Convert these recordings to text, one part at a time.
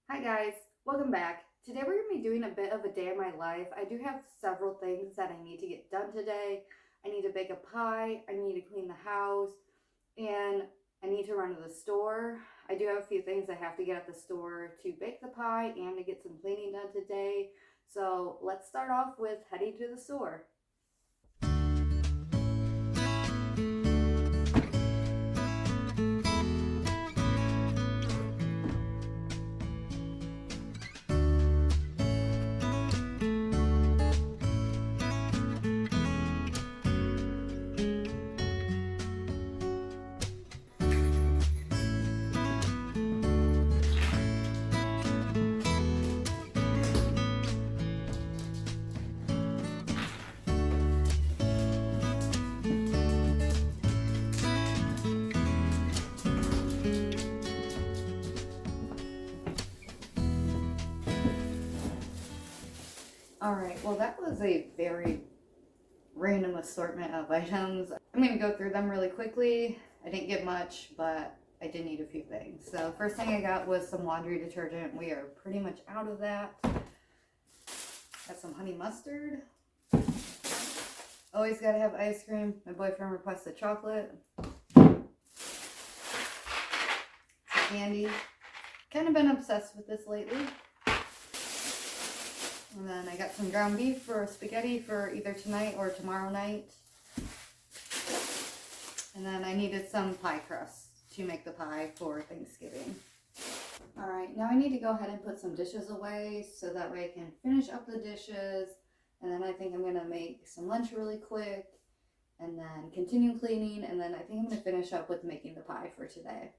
Hi guys, welcome back. Today we're going to be doing a bit of a day in my life. I do have several things that I need to get done today. I need to bake a pie, I need to clean the house, and I need to run to the store. I do have a few things I have to get at the store to bake the pie and to get some cleaning done today. So let's start off with heading to the store. Alright, well that was a very random assortment of items. I'm going to go through them really quickly. I didn't get much, but I did need a few things. So first thing I got was some laundry detergent. We are pretty much out of that. Got some honey mustard. Always gotta have ice cream. My boyfriend requested chocolate. Some candy. Kind of been obsessed with this lately. And then I got some ground beef for spaghetti for either tonight or tomorrow night. And then I needed some pie crust to make the pie for Thanksgiving. Alright, now I need to go ahead and put some dishes away so that way I can finish up the dishes. And then I think I'm going to make some lunch really quick. And then continue cleaning. And then I think I'm going to finish up with making the pie for today.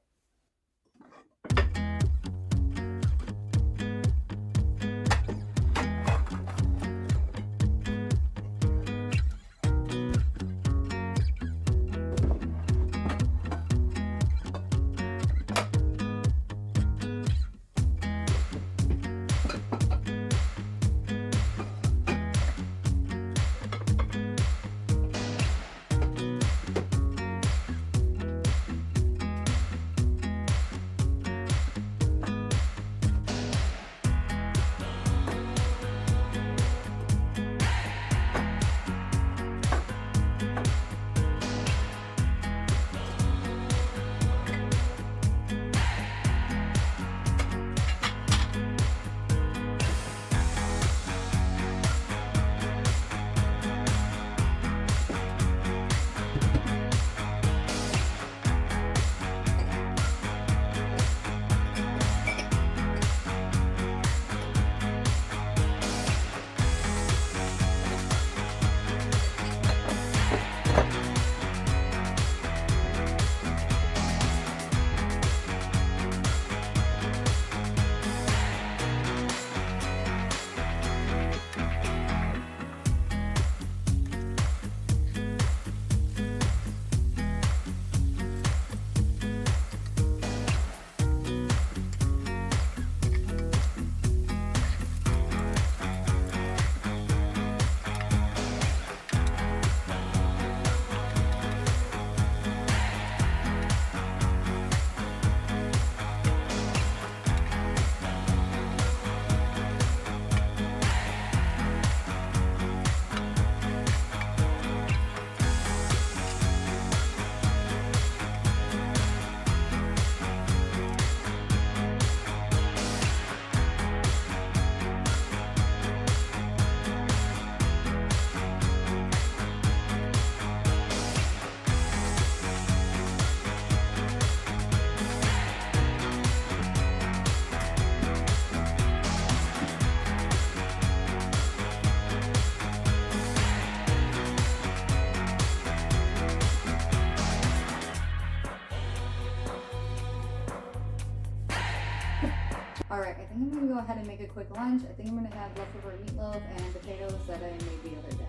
Alright, I think I'm going to go ahead and make a quick lunch. I think I'm going to have leftover meatloaf and potatoes that I made the other day.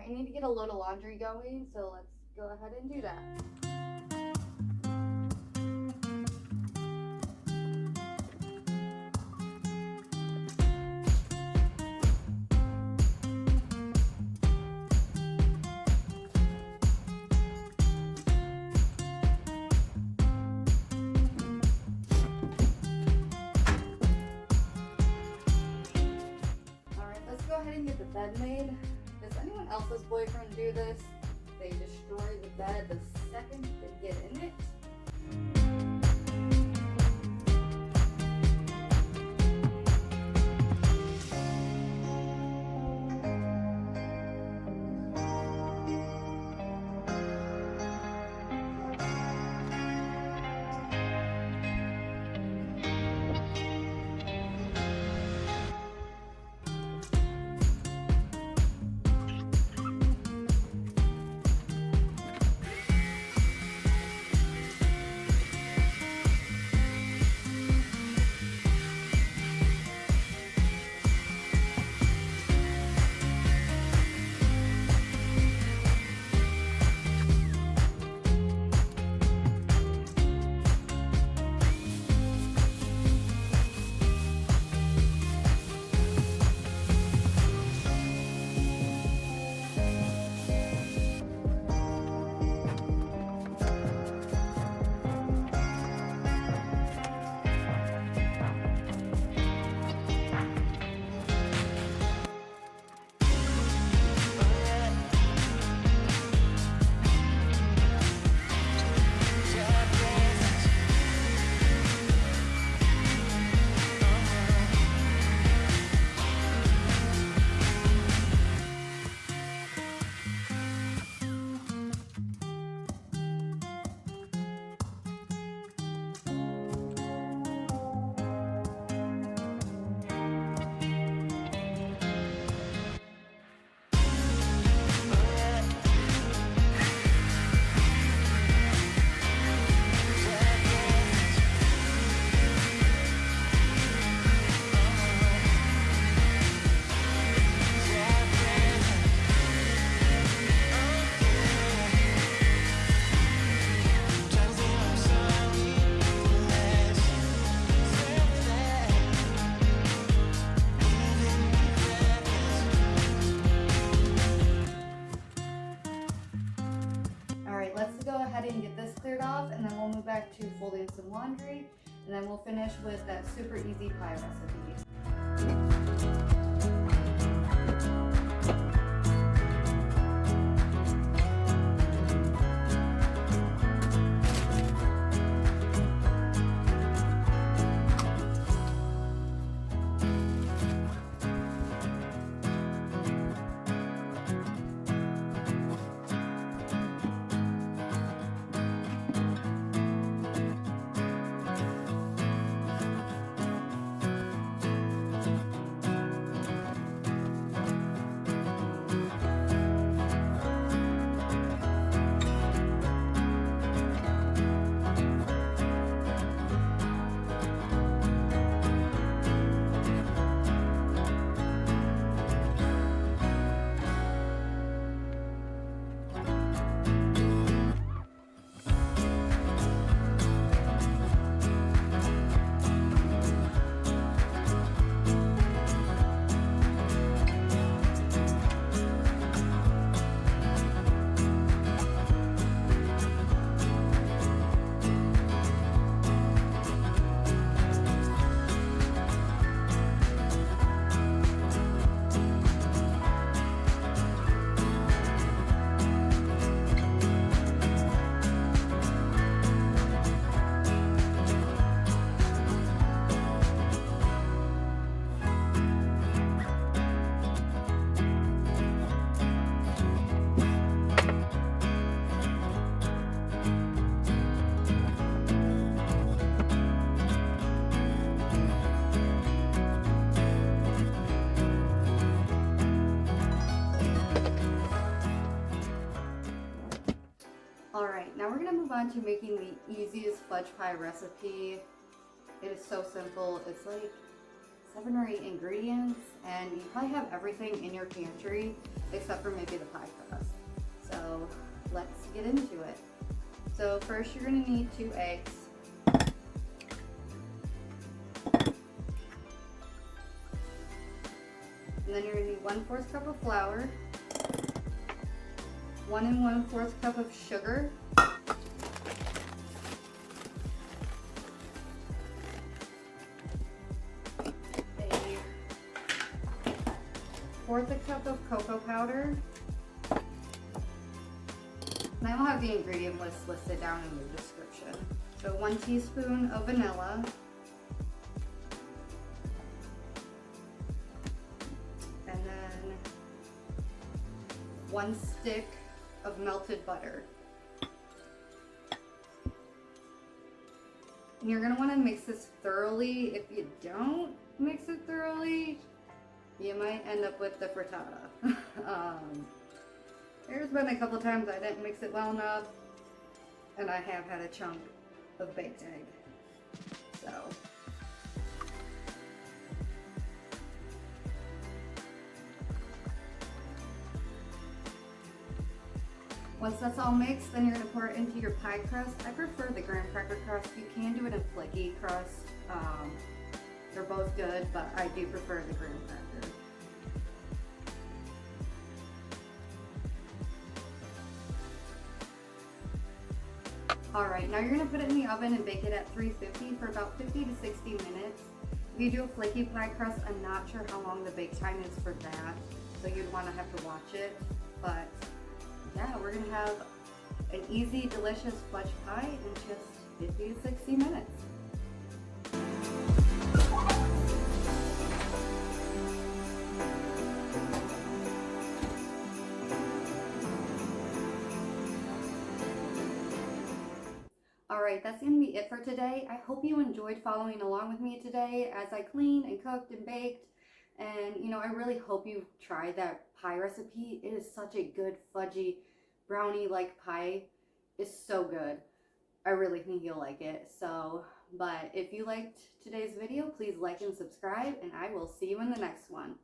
Alright, I need to get a load of laundry going, so let's go ahead and do that. Let's go ahead and get the bed made. Does anyone else's boyfriend do this? They destroy the bed the second they get in it. Let's go ahead and get this cleared off, and then we'll move back to folding some laundry, and then we'll finish with that super easy pie recipe. Alright, now we're going to move on to making the easiest fudge pie recipe. It is so simple. It's like 7 or 8 ingredients, and you probably have everything in your pantry except for maybe the pie crust. So let's get into it. So first you're going to need 2 eggs. And then you're going to need 1/4 cup of flour, 1 1/4 cup of sugar, a cup of cocoa powder. And I will have the ingredient list listed down in the description. So 1 teaspoon of vanilla, and then 1 stick of melted butter. And you're going to want to mix this thoroughly. If you don't mix it thoroughly, you might end up with the frittata. There's been a couple times I didn't mix it well enough, and I have had a chunk of baked egg. So once that's all mixed, then you're going to pour it into your pie crust. I prefer the graham cracker crust. You can do it in flaky crust. They're both good, but I do prefer the graham cracker. Alright, now you're going to put it in the oven and bake it at 350 for about 50 to 60 minutes. If you do a flaky pie crust, I'm not sure how long the bake time is for that, so you'd want to have to watch it. But yeah, we're going to have an easy, delicious fudge pie in just 50 to 60 minutes. Alright, that's going to be it for today. I hope you enjoyed following along with me today as I cleaned and cooked and baked. And, you know, I really hope you've tried that pie recipe. It is such a good fudgy brownie-like pie. It's so good. I really think you'll like it. So, but if you liked today's video, please like and subscribe, and I will see you in the next one.